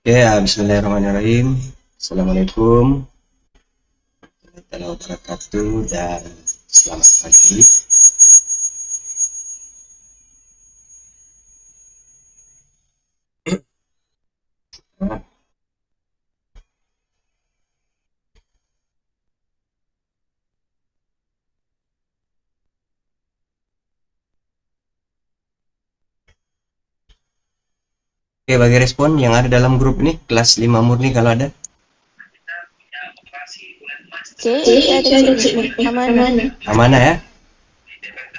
Bismillahirrahmanirrahim. Assalamualaikum warahmatullahi wabarakatuh dan selamat pagi. Oke, bagi respon yang ada dalam grup ini, kelas 5 murni kalau ada. Ada cik. Amanah ya.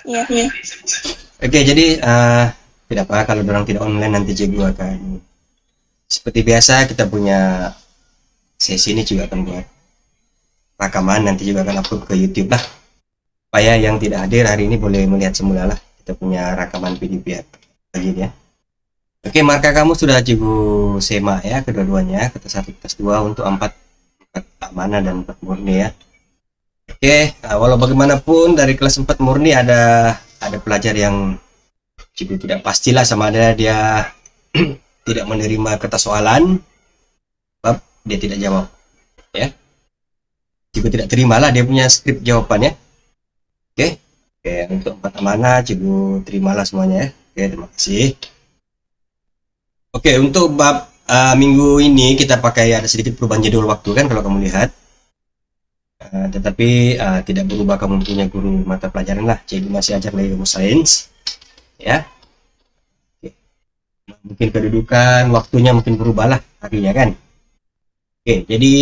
Ya. Oke, jadi tidak apa kalau orang tidak online nanti cikgu akan seperti biasa kita punya sesi ini juga akan buat rekaman, nanti juga akan upload ke YouTube lah. Supaya yang tidak hadir hari ini boleh melihat semula lah. Kita punya rekaman PDF lagi ya. Oke, markah kamu sudah cikgu semak ya kedua-duanya, kelas 1, kelas 2 untuk 4 amanah dan 4 murni ya. Oke, walau bagaimanapun dari kelas 4 murni ada pelajar yang cikgu tidak pastilah sama ada dia tidak menerima kertas soalan sebab dia tidak jawab ya. Cikgu tidak terimalah dia punya skrip jawabannya. Oke, untuk 4 amanah cikgu terimalah semuanya ya. Oke, terima kasih. Oke, untuk bab minggu ini kita pakai ada sedikit perubahan jadwal waktu kan kalau kamu lihat. Tetapi tidak berubah kamu punya guru mata pelajaran lah. Cikgu masih ajar lagi kamu sains. Ya. Oke. Mungkin kedudukan waktunya mungkin berubah lah harinya kan. Oke, jadi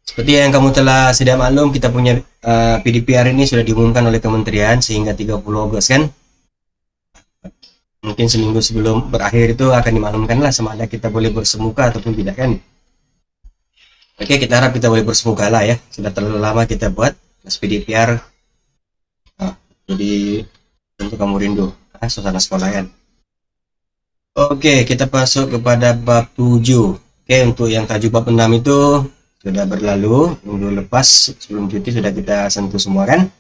seperti yang kamu telah sedia maklum, kita punya PDPR ini sudah diumumkan oleh kementerian sehingga 30 Agustus kan. Mungkin seminggu sebelum berakhir itu akan dimaklumkan lah sama ada kita boleh bersemuka ataupun tidak kan. Oke, kita harap kita boleh bersemuka lah ya. Sudah terlalu lama kita buat PDPR. Jadi tentu kamu rindu suasana sekolah kan. Oke, kita masuk kepada bab 7. Oke, untuk yang tajuk bab 6 itu sudah berlalu. Minggu lepas sebelum cuti sudah kita sentuh semua kan.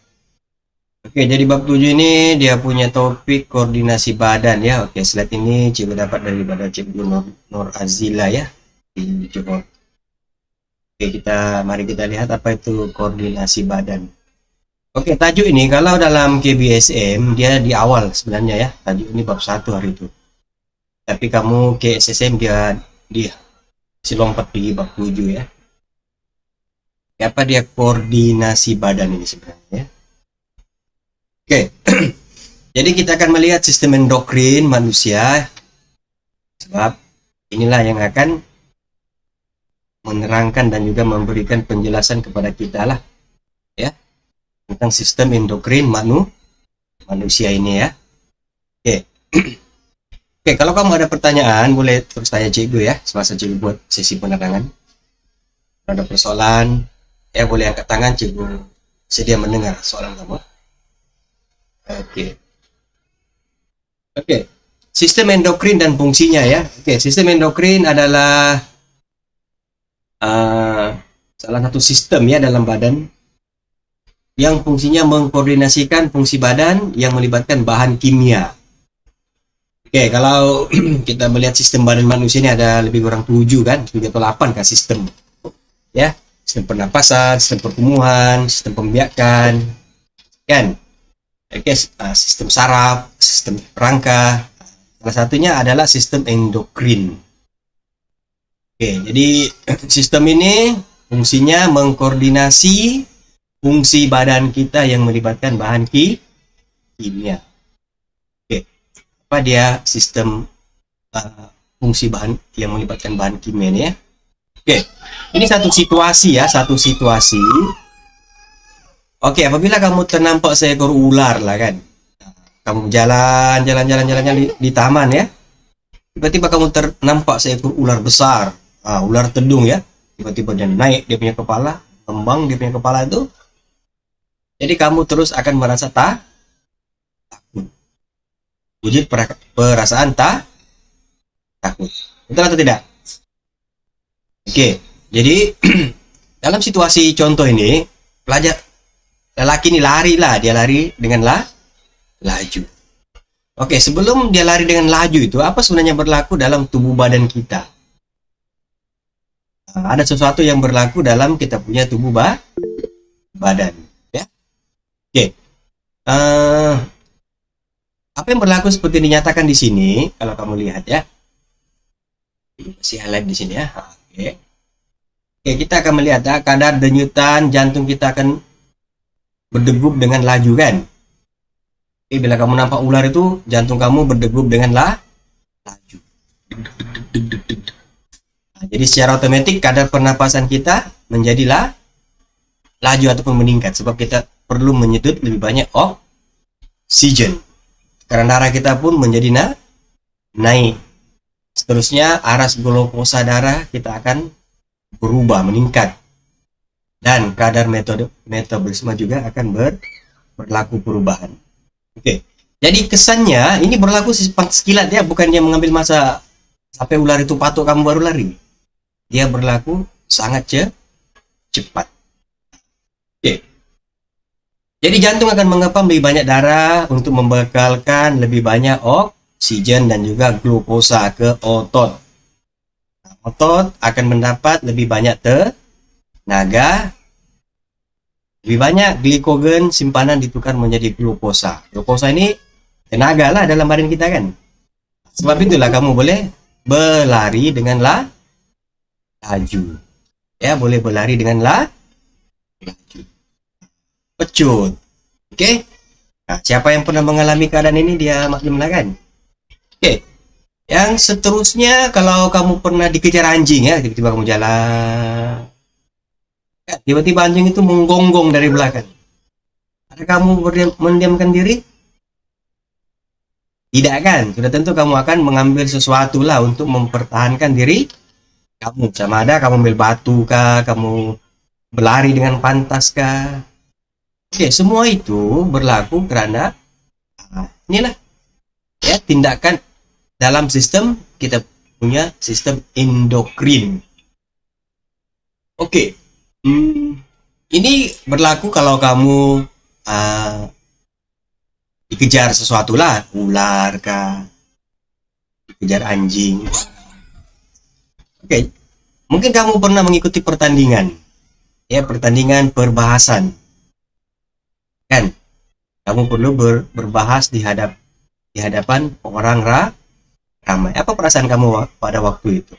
Oke, jadi bab 7 ini dia punya topik koordinasi badan ya. Oke, slide ini cikgu dapat daripada cikgu Nur Azila ya di Johor. Oke, mari kita lihat apa itu koordinasi badan. Oke, tajuk ini kalau dalam KBSM dia di awal sebenarnya ya. Tajuk ini bab 1 hari itu. Tapi kamu KSSM dia si lompat pergi bab 7 ya. Apa dia koordinasi badan ini sebenarnya ya? Oke, jadi kita akan melihat sistem endokrin manusia, sebab inilah yang akan menerangkan dan juga memberikan penjelasan kepada kita lah, ya, tentang sistem endokrin manusia ini ya. Oke, oke, kalau kamu ada pertanyaan boleh terus tanya cikgu ya, semasa cikgu buat sesi penerangan. Kalau ada persoalan, ya boleh angkat tangan, cikgu sedia mendengar soalan kamu. Oke. Sistem endokrin dan fungsinya ya. Oke, sistem endokrin adalah salah satu sistem ya dalam badan yang fungsinya mengkoordinasikan fungsi badan yang melibatkan bahan kimia. Oke, kalau kita melihat sistem badan manusia ini ada lebih kurang 7 kan, 7 atau 8 kan sistem. Ya, sistem pernapasan, sistem pertumbuhan, sistem pembiakan, kan? Oke, sistem saraf, sistem rangka, salah satunya adalah sistem endokrin. Oke, jadi sistem ini fungsinya mengkoordinasi fungsi badan kita yang melibatkan bahan kimia. Oke, apa dia sistem fungsi bahan yang melibatkan bahan kimia ini ya? Oke, ini satu situasi ya, satu situasi. Oke, apabila kamu ternampak seekor ular lah kan, kamu jalan di taman ya, tiba-tiba kamu ternampak seekor ular besar, ular tedung ya, tiba-tiba dia naik dia punya kepala, kembang dia punya kepala itu, jadi kamu terus akan merasa takut, wujud perasaan takut, betul atau tidak? Oke, jadi dalam situasi contoh ini, lelaki ini dia lari dengan laju. Oke, sebelum dia lari dengan laju itu, apa sebenarnya berlaku dalam tubuh badan kita? Ada sesuatu yang berlaku dalam kita punya tubuh badan. Ya, oke. Apa yang berlaku seperti dinyatakan di sini, kalau kamu lihat ya, masih highlight di sini ya. Oke. Oke, kita akan melihat ya, kadar denyutan jantung kita akan berdegup dengan laju kan. Oke, bila kamu nampak ular itu, jantung kamu berdegup dengan laju. Nah, jadi secara otomatis kadar pernapasan kita menjadilah laju ataupun meningkat sebab kita perlu menyedot lebih banyak oksigen. Karena darah kita pun menjadi naik. Seterusnya aras glukosa darah kita akan berubah, meningkat. Dan kadar metabolisme juga akan berlaku perubahan. Oke. Jadi kesannya ini berlaku sekilat ya, bukannya mengambil masa sampai ular itu patok kamu baru lari. Dia berlaku sangat cepat. Oke. Jadi jantung akan mengepam lebih banyak darah untuk membekalkan lebih banyak oksigen dan juga glukosa ke otot. Otot akan mendapat lebih banyak tenaga, lebih banyak glikogen simpanan ditukar menjadi glukosa. Glukosa ini tenaga lah dalam badan kita kan. Sebab itulah kamu boleh berlari dengan laju. Ya, boleh berlari dengan laju. Pecut. Oke. Nah, siapa yang pernah mengalami keadaan ini dia maklumlah kan. Oke. Yang seterusnya kalau kamu pernah dikejar anjing ya, tiba-tiba kamu jalan. Ya, tiba-tiba anjing itu menggonggong dari belakang. Ada kamu mendiamkan diri? Tidak kan? Sudah tentu kamu akan mengambil sesuatu lah untuk mempertahankan diri kamu. Sama ada kamu ambil batu kah, kamu berlari dengan pantas kah. Oke, semua itu berlaku karena inilah ya tindakan dalam sistem kita punya sistem endokrin. Oke, ini berlaku kalau kamu dikejar sesuatu lah, ular kah, dikejar anjing. Oke, mungkin kamu pernah mengikuti pertandingan, ya pertandingan perbahasan. Kan kamu perlu berbahas di hadapan orang ramai. Apa perasaan kamu pada waktu itu?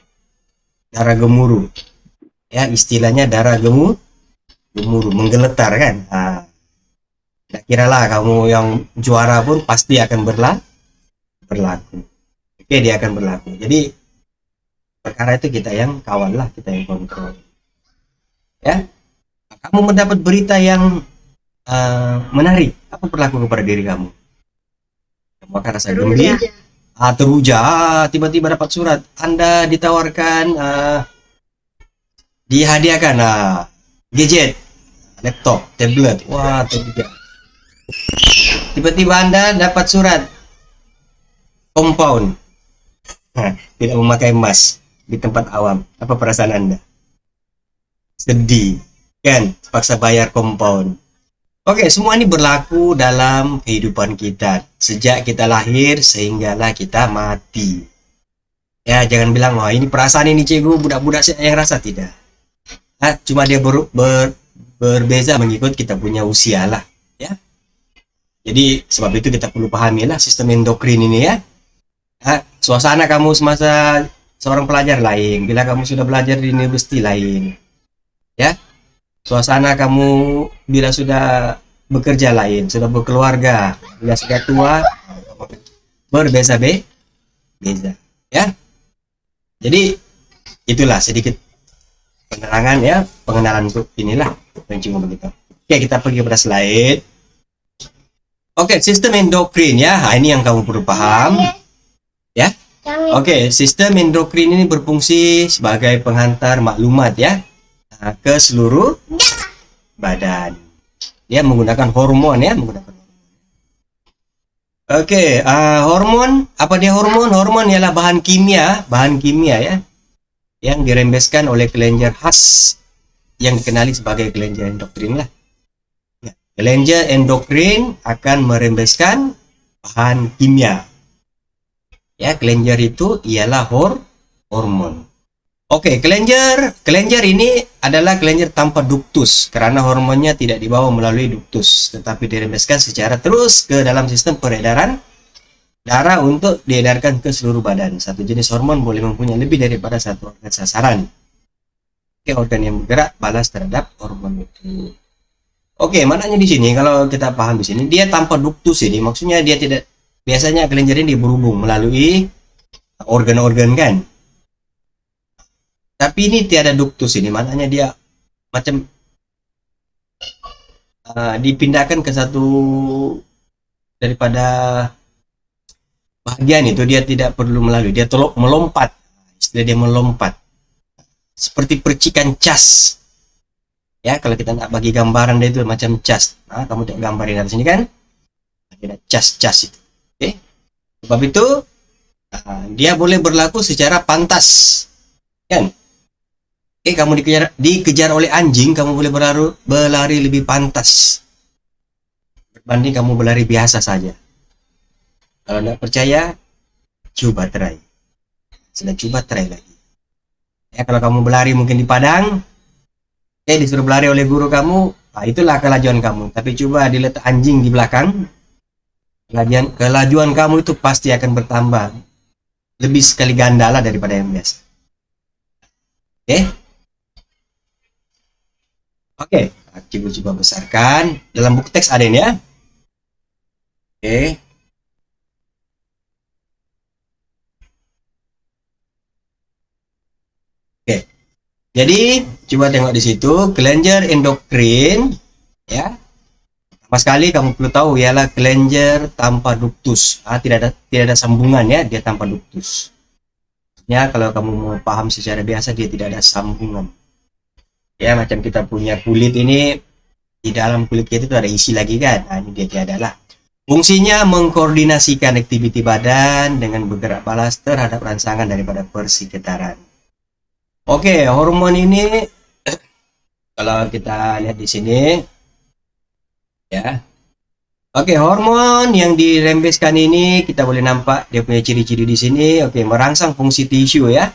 Darah gemuruh ya, istilahnya darah gemuruh, menggeletar kan. Kira-kira kamu yang juara pun pasti akan berlaku. Oke, dia akan berlaku. Jadi perkara itu kita yang kawal lah, kita yang kontrol ya. Kamu mendapat berita yang menarik, apa berlaku kepada diri kamu? Kamu akan rasa gembira, teruja, tiba-tiba dapat surat, Anda ditawarkan dihadiahkan gadget, laptop, tablet, wah teruja. Tiba-tiba Anda dapat surat compound, tidak memakai emas di tempat awam, apa perasaan Anda? Sedih kan, paksa bayar compound. Oke, semua ini berlaku dalam kehidupan kita. Sejak kita lahir sehinggalah kita mati. Ya, jangan bilang, wah ini perasaan ini cikgu, budak-budak saya yang rasa. Tidak. Cuma dia berbeza mengikut kita punya usia lah. Ya. Jadi, sebab itu kita perlu pahami lah sistem endokrin ini ya. Suasana kamu semasa seorang pelajar lain. Bila kamu sudah belajar di universiti lain. Ya. Suasana kamu bila sudah bekerja lain, sudah berkeluarga, bila sudah tua, berbeza beza ya. Jadi itulah sedikit penerangan ya, pengenalan untuk inilah cuma begitu. Oke, kita pergi pada slide. Oke, sistem endokrin ya. Ini yang kamu perlu paham ya. Oke, sistem endokrin ini berfungsi sebagai penghantar maklumat ya ke seluruh badan. Dia menggunakan hormon ya, Oke, hormon, apa dia hormon? Hormon ialah bahan kimia ya, yang dirembeskan oleh kelenjar khas yang dikenali sebagai kelenjar endokrin lah. Ya, kelenjar endokrin akan merembeskan bahan kimia. Ya, kelenjar itu ialah hormon. Oke, kelenjar ini adalah kelenjar tanpa duktus karena hormonnya tidak dibawa melalui duktus, tetapi dirembeskan secara terus ke dalam sistem peredaran darah untuk diedarkan ke seluruh badan. Satu jenis hormon boleh mempunyai lebih daripada satu organ sasaran. Oke, organ yang bergerak balas terhadap hormon itu. Oke, maknanya di sini kalau kita paham di sini dia tanpa duktus ini maksudnya dia tidak biasanya kelenjar ini berhubung melalui organ-organ kan. Tapi ini tiada duktus ini, maknanya dia macam dipindahkan ke satu daripada bagian itu dia tidak perlu melalui, dia melompat, istilah dia melompat, seperti percikan cas. Ya, kalau kita nak bagi gambaran dia itu macam cas. Nah, kamu tengok gambar ini di sini kan, ada cas-cas itu. Oke, sebab itu dia boleh berlaku secara pantas, kan? Kamu dikejar oleh anjing, kamu boleh berlari lebih pantas berbanding kamu berlari biasa saja. Kalau tidak percaya, coba try. Sudah coba try lagi. Ya, kalau kamu berlari mungkin di padang, disuruh berlari oleh guru kamu, itulah kelajuan kamu. Tapi coba diletak anjing di belakang, kelajuan kamu itu pasti akan bertambah lebih sekali ganda lah daripada yang biasa. Oke, coba besarkan. Dalam buku teks ada ini ya. Oke. Jadi coba tengok di situ kelenjar endokrin, ya. Pertama sekali kamu perlu tahu ialah kelenjar tanpa duktus. Tidak ada sambungan ya, dia tanpa duktus. Ya, kalau kamu mau paham secara biasa dia tidak ada sambungan. Ya, macam kita punya kulit ini, di dalam kulit kita itu ada isi lagi kan. Ini dia tiada lah. Fungsinya mengkoordinasikan aktiviti badan dengan bergerak balas terhadap rangsangan daripada persekitaran. Oke, hormon ini kalau kita lihat di sini, ya. Oke, hormon yang dirembeskan ini kita boleh nampak dia punya ciri-ciri di sini. Oke, merangsang fungsi tisu ya.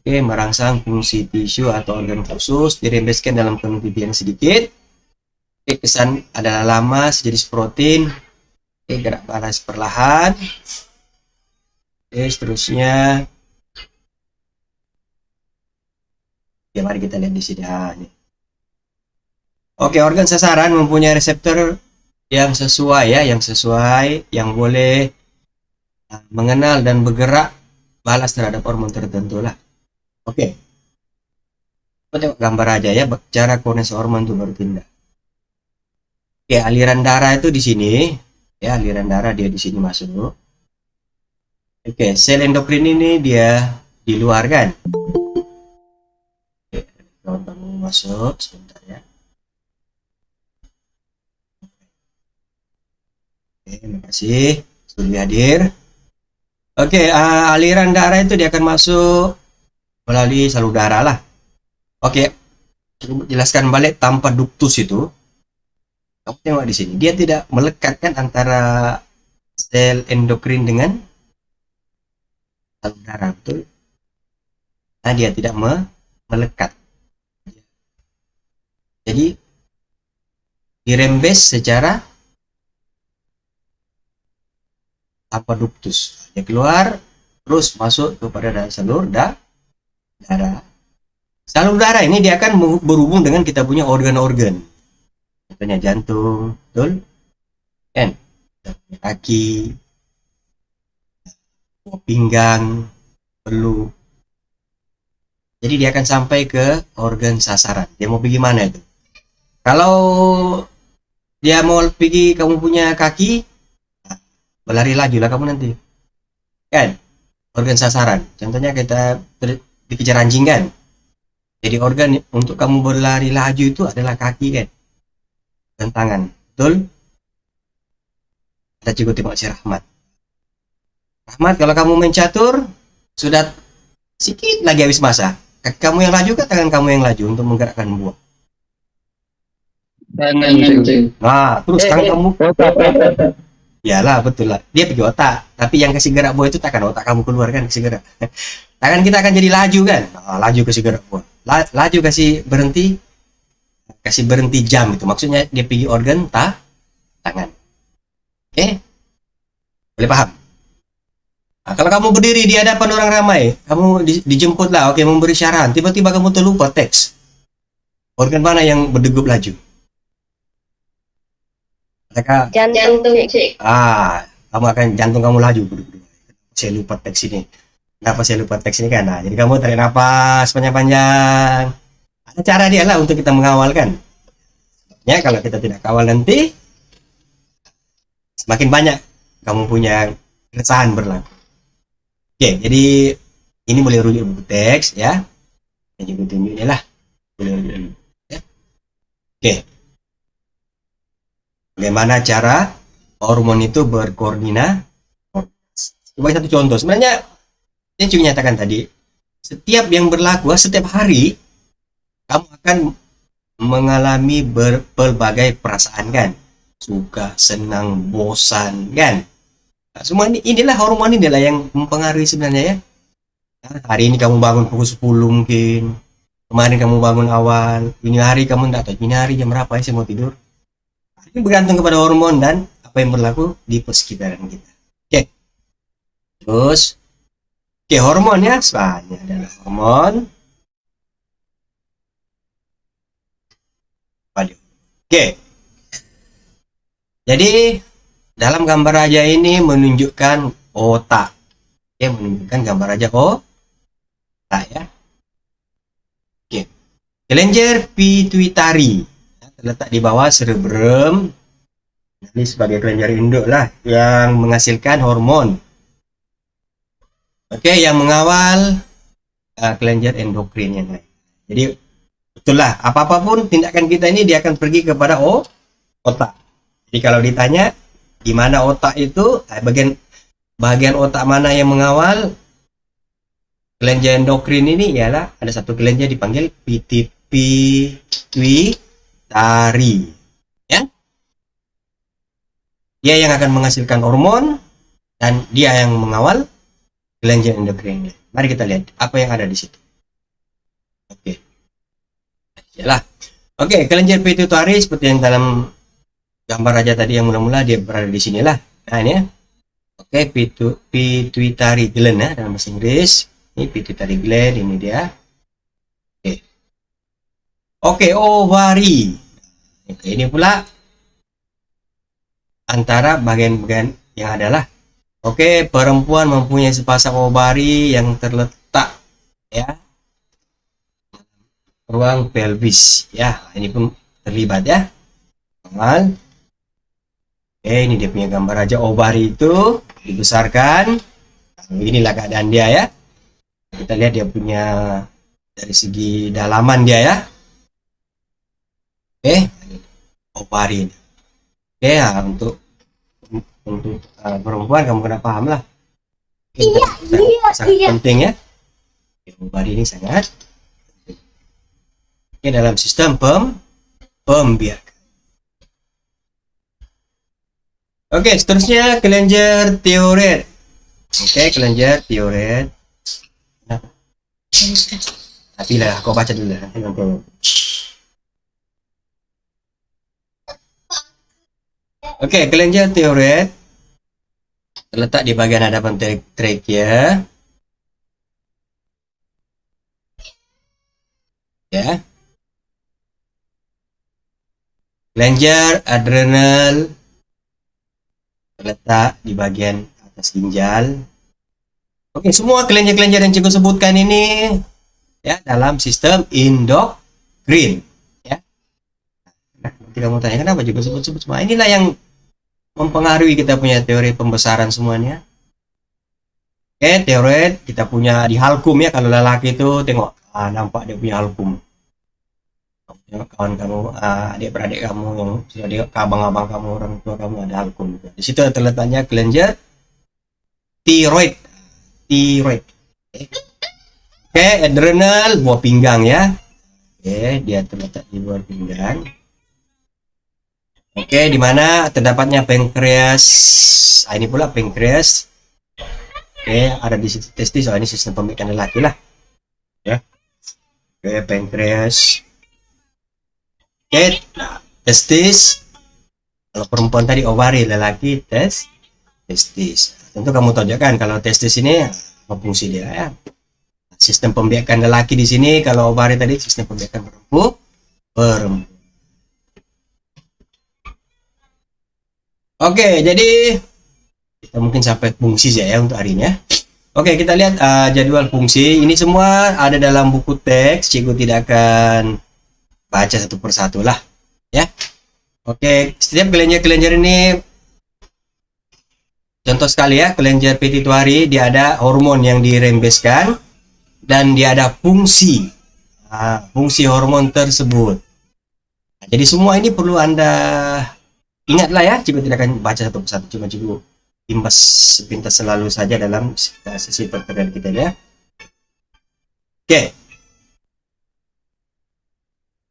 Oke, merangsang fungsi tisu atau organ khusus, dirembeskan dalam kuantitas yang sedikit. Oke, kesan adalah lama, sejenis protein. Oke, gerak balas perlahan. Oke, seterusnya. Ya, mari kita lihat di sini. Oke, organ sasaran mempunyai reseptor yang sesuai ya, yang boleh mengenal dan bergerak balas terhadap hormon tertentu lah. Oke. Kita tengok gambar aja ya, cara koordinasi hormon itu berpindah. Oke, aliran darah itu di sini, ya, aliran darah dia di sini masuk. Oke, sel endokrin ini dia di luar kan. Oke, kamu masuk sebentar ya. Oke, terima kasih sudah hadir. Oke, aliran darah itu dia akan masuk melalui salur darah lah. Oke, jelaskan balik tanpa duktus itu. Kamu tengok di sini, dia tidak melekatkan antara sel endokrin dengan salur darah, betul? Nah, dia tidak melekat. Jadi dirembes secara tanpa duktus. Dia keluar terus masuk kepada salur darah. Salur darah ini dia akan berhubung dengan kita punya organ-organ. Contohnya jantung, betul? Kan? Kaki, pinggang, perlu. Jadi dia akan sampai ke organ sasaran. Dia mau pergi mana itu? Kalau dia mau pergi kamu punya kaki, berlari laju lah kamu nanti. Kan? Organ sasaran. Contohnya kita dikejar anjing kan? Jadi organ untuk kamu berlari laju itu adalah kaki kan? Dan tangan. Betul? Kita juga tengok si Rahmat. Rahmat, kalau kamu main catur, sudah sedikit lagi habis masa. Kaki kamu yang laju kan tangan kamu yang laju untuk menggerakkan buah. Nah, terus tangan kamu Iyalah, betul lah. Dia pergi otak. Tapi yang kasih gerak buah itu takkan otak kamu keluar kan kasih gerak. Tangan kita akan jadi laju kan? Nah, laju kasih gerak buah. Laju kasih berhenti. Kasih berhenti jam itu. Maksudnya dia pergi organ tangan. Oke? Boleh paham? Nah, kalau kamu berdiri di hadapan orang ramai, kamu dijemput lah, oke, memberi syarahan. Tiba-tiba kamu terlupa teks. Organ mana yang berdegup laju? Mereka, Jantung cek. kamu akan jantung kamu laju. Saya lupa teks ini. Kenapa saya lupa teks ini kan? Nah, jadi kamu tarik nafas panjang-panjang. Ada cara dia lah untuk kita mengawal kan. Ya, kalau kita tidak kawal nanti, semakin banyak kamu punya keresahan berlaku. Oke, jadi ini boleh rujuk buku teks ya. Dan juga tunjuknya lah. Boleh rujuk dulu. Ya. Oke. Bagaimana cara hormon itu berkoordinasi? Coba satu contoh. Sebenarnya saya cuma nyatakan tadi, setiap yang berlaku setiap hari kamu akan mengalami berbagai perasaan kan, suka, senang, bosan kan. Nah, semua inilah hormon inilah yang mempengaruhi sebenarnya ya. Nah, hari ini kamu bangun pukul 10 mungkin, kemarin kamu bangun awal, ini hari kamu tidak tahu ini hari jam berapa ya saya mau tidur. Ini bergantung kepada hormon dan apa yang berlaku di persekitaran kita. Oke. Terus, oke, hormon ya, selanjutnya adalah hormon. Oke. Jadi dalam gambar raja ini menunjukkan otak. Oke, menunjukkan gambar raja otak ya. Oke. Kelenjar pituitari terletak di bawah cerebrum. Ini sebagai kelenjar induk lah yang menghasilkan hormon. Oke, yang mengawal kelenjar endokrin yang lain. Jadi betul lah, apapun tindakan kita ini dia akan pergi kepada otak. Jadi kalau ditanya di mana otak itu, bagian otak mana yang mengawal kelenjar endokrin ini ialah ada satu kelenjar dipanggil pituitari. Ya. Dia yang akan menghasilkan hormon dan dia yang mengawal kelenjar endokrin. Mari kita lihat apa yang ada di situ. Oke. Yalah. Oke, kelenjar pituitari seperti yang dalam gambar aja tadi yang mula-mula dia berada di sinilah. Nah, ini ya. Oke, pituitary gland ya dalam bahasa Inggris. Ini pituitary gland, ini dia. Oke, ovari. Ini pula antara bagian-bagian yang adalah. Oke, perempuan mempunyai sepasang ovari yang terletak ya ruang pelvis ya. Ini pun terlibat ya. Oke, ini dia punya gambar aja ovari itu dibesarkan. Inilah keadaan dia ya. Kita lihat dia punya dari segi dalaman dia ya. Oke, ovari. Oke, ya, untuk perempuan kamu kena paham lah. Sangat penting ya. Ovari ini sangat penting. Oke, dalam sistem pembiakan. Oke, seterusnya kelenjar teoret. Oke, kelenjar teoret. Nah. Tapi lah, kau baca dulu lah. Oke, kelenjar teoret terletak di bagian hadapan trakea. Ya. Kelenjar adrenal terletak di bagian atas ginjal. Oke, semua kelenjar-kelenjar yang saya sebutkan ini ya dalam sistem endokrin ya. Nah, nanti kamu tanya kenapa juga sebut-sebut semua. Inilah yang mempengaruhi kita punya teori pembesaran semuanya. Oke, teori kita punya di halkum ya, kalau lelaki itu tengok nampak dia punya halkum. Kawan kamu, adik-beradik kamu yang sudah di abang-abang kamu, orang tua kamu ada halkum. Di situ terletaknya kelenjar tiroid. Oke, adrenal buah pinggang ya. Oke, dia terletak di luar pinggang. Oke, di mana terdapatnya pankreas. Ini pula pankreas. Oke, ada di situ testis. Ini sistem pemberian lelaki lah. Ya. Oke, pankreas. Oke, testis. Kalau perempuan tadi ovari, lelaki testis. Tentu kamu tahu juga kan kalau testis ini apa fungsi dia ya. Sistem pembiakan lelaki di sini, kalau ovari tadi sistem pembiakan perempuan. Oke, jadi kita mungkin sampai fungsi saja ya untuk hari ini ya. Oke, kita lihat jadwal fungsi. Ini semua ada dalam buku teks. Cikgu tidak akan baca satu persatu lah, ya. Oke, setiap kelenjar-kelenjar ini, contoh sekali ya, kelenjar pituitari dia ada hormon yang dirembeskan dan dia ada fungsi, fungsi hormon tersebut. Nah, jadi semua ini perlu Anda ingatlah ya. Cikgu tidak akan baca satu persatu, cuma cikgu imbas sepintas selalu saja dalam sesi tutorial kita ya. Oke,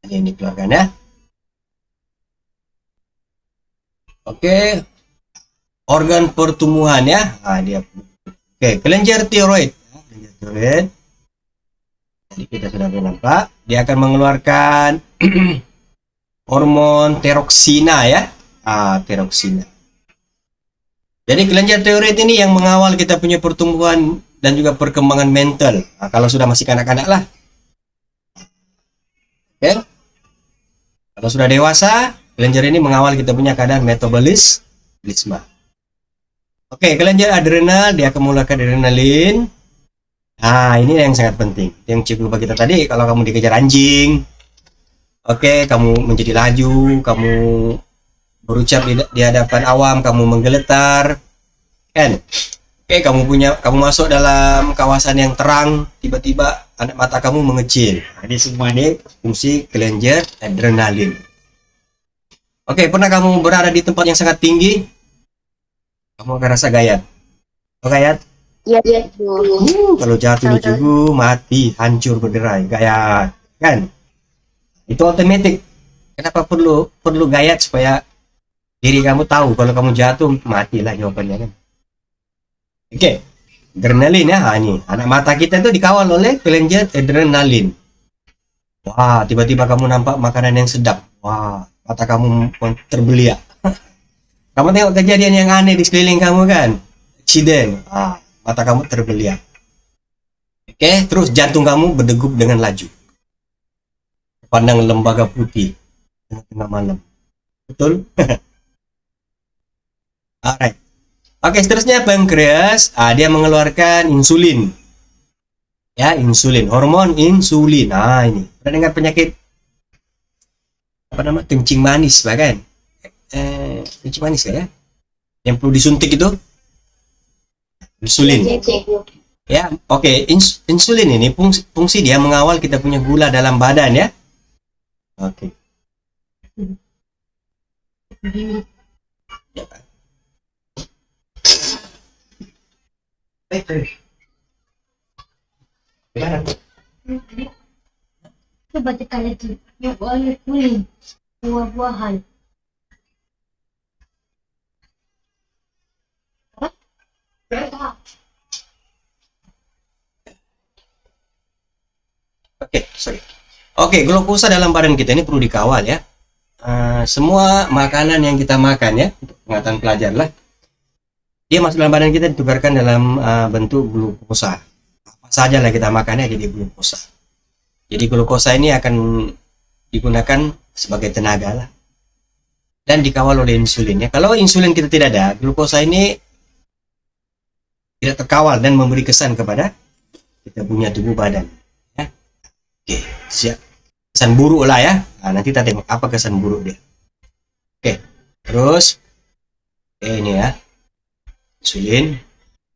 ini keluarkan ya. Oke, organ pertumbuhan ya. Dia. Oke, kelenjar tiroid. Kelenjar tiroid. Tadi kita sudah nampak. Dia akan mengeluarkan hormon tiroksina ya. Tiroksina. Jadi kelenjar tiroid ini yang mengawal kita punya pertumbuhan dan juga perkembangan mental. Kalau sudah masih kanak-kanak lah. Oke. Kalau sudah dewasa, kelenjar ini mengawal kita punya keadaan metabolisme. Oke, kelenjar adrenal dia akan mengeluarkan adrenalin. Ini yang sangat penting. Yang cikgu bagi kita tadi, kalau kamu dikejar anjing, oke, kamu menjadi laju, kamu berucap di hadapan awam, kamu menggeletar, kan? Oke, kamu masuk dalam kawasan yang terang, tiba-tiba anak mata kamu mengecil. Ini semua ini fungsi kelenjar adrenalin. Oke, pernah kamu berada di tempat yang sangat tinggi? Kamu akan rasa gayat. Gayat? Iya. Kalau jatuh di jugu, mati, hancur berderai. Gayat, kan? Itu otomatis. Kenapa perlu gayat supaya diri kamu tahu kalau kamu jatuh matilah jawabannya kan? Oke, adrenalin ya. Ini anak mata kita itu dikawal oleh kelenjar adrenalin. Wah, tiba-tiba kamu nampak makanan yang sedap. Wah, mata kamu terbeliak. Kamu tengok kejadian yang aneh di sekeliling kamu kan? Accident. Mata kamu terbeliak. Oke, terus jantung kamu berdegup dengan laju. Pandang lembaga putih tengah malam. Betul? Alright. Oke, seterusnya pankreas. Dia mengeluarkan insulin. Ya, insulin, hormon insulin. Ini. Pernah dengar penyakit apa nama? Kencing manis bahkan. Kencing manis ya? Yang perlu disuntik itu insulin. Ya, oke. Insulin ini fungsi dia mengawal kita punya gula dalam badan ya. Oke. Coba tekan lagi. Yang warna kuning. Buah-buahan. Oke, glukosa dalam badan kita ini perlu dikawal ya. Semua makanan yang kita makan ya, untuk pengetahuan pelajar lah, dia masuk dalam badan kita ditukarkan dalam bentuk glukosa. Apa saja lah kita makannya jadi glukosa. Jadi glukosa ini akan digunakan sebagai tenaga lah. Dan dikawal oleh insulin ya. Kalau insulin kita tidak ada, glukosa ini tidak terkawal dan memberi kesan kepada kita punya tubuh badan. Ya. Oke, siap. Kesan buruk lah ya. Nanti kita tengok apa kesan buruk dia. Oke, terus ini ya. Insulin.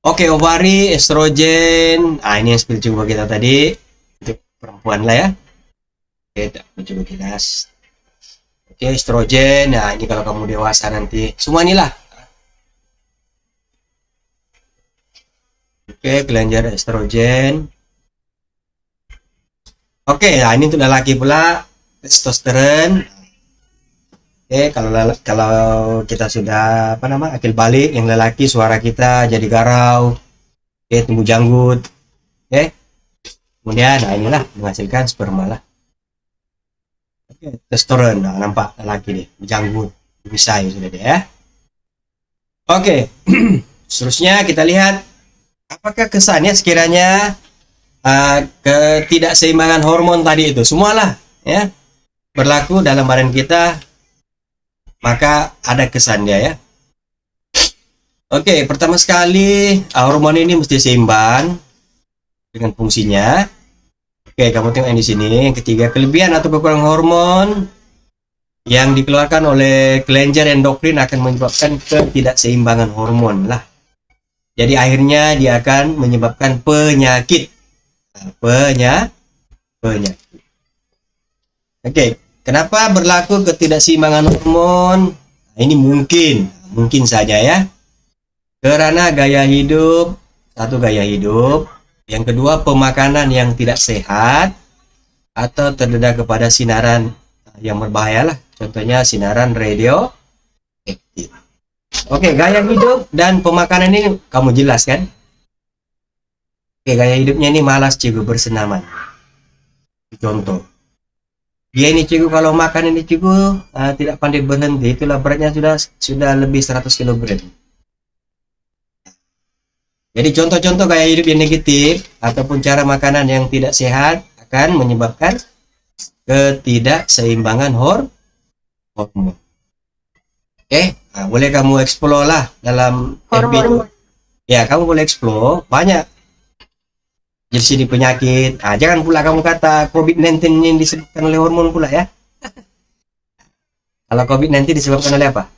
Oke, ovari, estrogen. Ini yang seperti coba kita tadi untuk perempuan lah ya. Oke, coba kita. Oke, estrogen. Ini kalau kamu dewasa nanti. Semua inilah. Oke, kelenjar estrogen. Oke, ini untuk lelaki pula testosteron. Kalau kita sudah akil balik, yang lelaki suara kita jadi garau, tumbuh janggut, kemudian nah inilah menghasilkan sperma lah. Testosteron, nah, nampak lelaki nih janggut, bisa ya sudah deh ya. Oke, seterusnya kita lihat apakah kesannya sekiranya ketidakseimbangan hormon tadi itu semualah ya berlaku dalam badan kita, maka ada kesannya ya. Oke, pertama sekali hormon ini mesti seimbang dengan fungsinya. Oke, kamu tengok yang di sini. Yang ketiga, kelebihan atau kekurangan hormon yang dikeluarkan oleh kelenjar endokrin akan menyebabkan ketidakseimbangan hormon lah. Jadi akhirnya dia akan menyebabkan penyakit. Penyakit. Oke, kenapa berlaku ketidakseimbangan hormon? Nah, ini mungkin saja ya. Karena gaya hidup, satu gaya hidup, yang kedua pemakanan yang tidak sehat, atau terdedah kepada sinaran yang berbahaya lah, contohnya sinaran radioaktif. Oke, gaya hidup dan pemakanan ini kamu jelas kan? Oke, gaya hidupnya ini malas cikgu bersenaman. Contoh, dia ini cikgu kalau makan ini cikgu tidak pandai berhenti, itulah beratnya sudah lebih 100 kg. Jadi contoh-contoh gaya hidup yang negatif ataupun cara makanan yang tidak sehat akan menyebabkan ketidakseimbangan hormon. Oke, nah, boleh kamu explore lah dalam FB itu. Ya, kamu boleh explore banyak. Jadi sini penyakit. Nah, jangan pula kamu kata COVID-19 ini disebabkan oleh hormon pula ya. Kalau COVID-19 disebabkan oleh apa?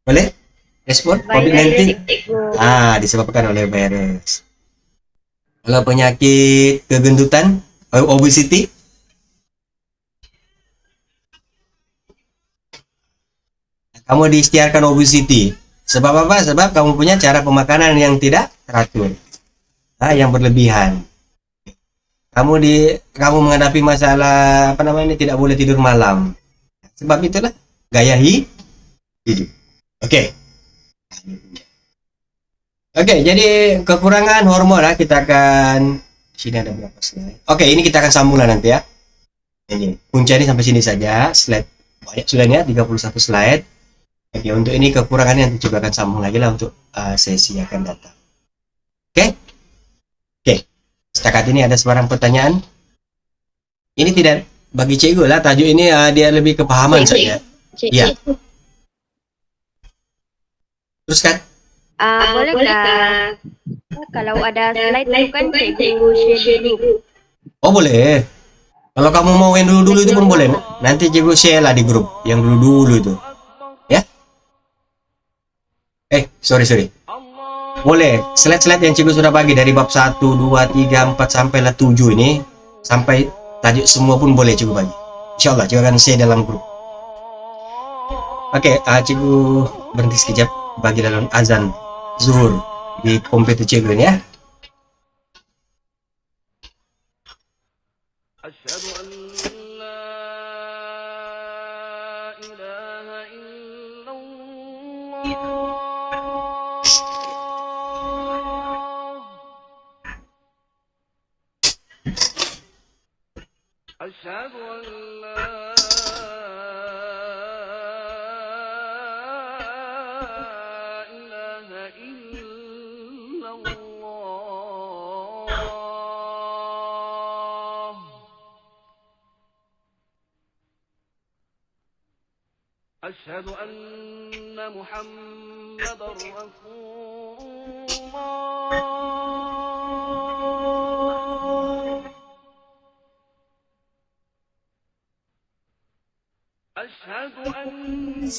Boleh? Respon COVID-19? Disebabkan oleh virus. Kalau penyakit kegendutan, obesity, kamu diistiharkan obesity. Sebab apa? Sebab kamu punya cara pemakanan yang tidak teratur, yang berlebihan. Kamu menghadapi masalah tidak boleh tidur malam. Sebab itulah gaya hidup. Oke, jadi kekurangan hormon kita akan sini ada berapa slide. Oke, ini kita akan sambung nanti ya. Ini punca ini sampai sini saja. Slide banyak sudah ya, 31 slide. Oke, untuk ini kekurangannya nanti juga akan sambung lagi lah untuk sesi akan datang. Oke. Setakat ini ada sebarang pertanyaan? Ini tidak bagi cikgu lah, tajuk ini dia lebih kepahaman saja. Iya. Teruskan. Bolehkah kalau ada slide itu kan cikgu share dulu. Oh boleh. Kalau kamu mau yang dulu-dulu itu pun boleh. Nanti cikgu share lah di grup yang dulu-dulu itu. Ya? Sorry. Boleh. Slide-slide yang cikgu sudah bagi dari bab 1, 2, 3, 4 sampai 7 ini, sampai tajuk semua pun boleh cikgu bagi. Insyaallah cikgu akan share dalam grup. Oke, cikgu berhenti sekejap bagi dalam azan zuhur di komputer cikgu ini ya. أشهد أن محمد رسول الله أشهد أن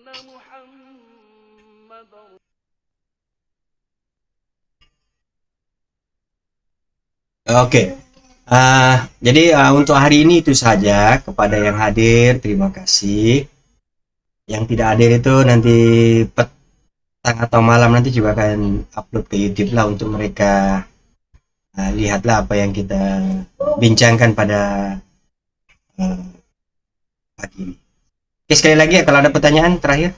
محمد Oke. Jadi untuk hari ini itu saja. Kepada yang hadir terima kasih. Yang tidak hadir itu nanti petang atau malam nanti juga akan upload ke YouTube lah untuk mereka lihatlah apa yang kita bincangkan pada pagi ini. Oke, sekali lagi ya, kalau ada pertanyaan terakhir.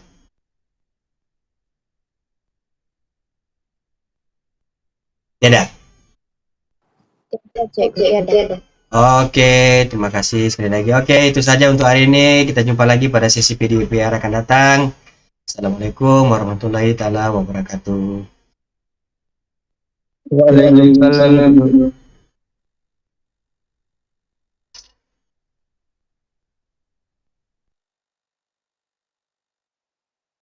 Tidak. Oke, terima kasih sekali lagi. Oke, itu saja untuk hari ini. Kita jumpa lagi pada sesi PDPR akan datang. Assalamualaikum warahmatullahi taala wabarakatuh. Waalaikumsalam.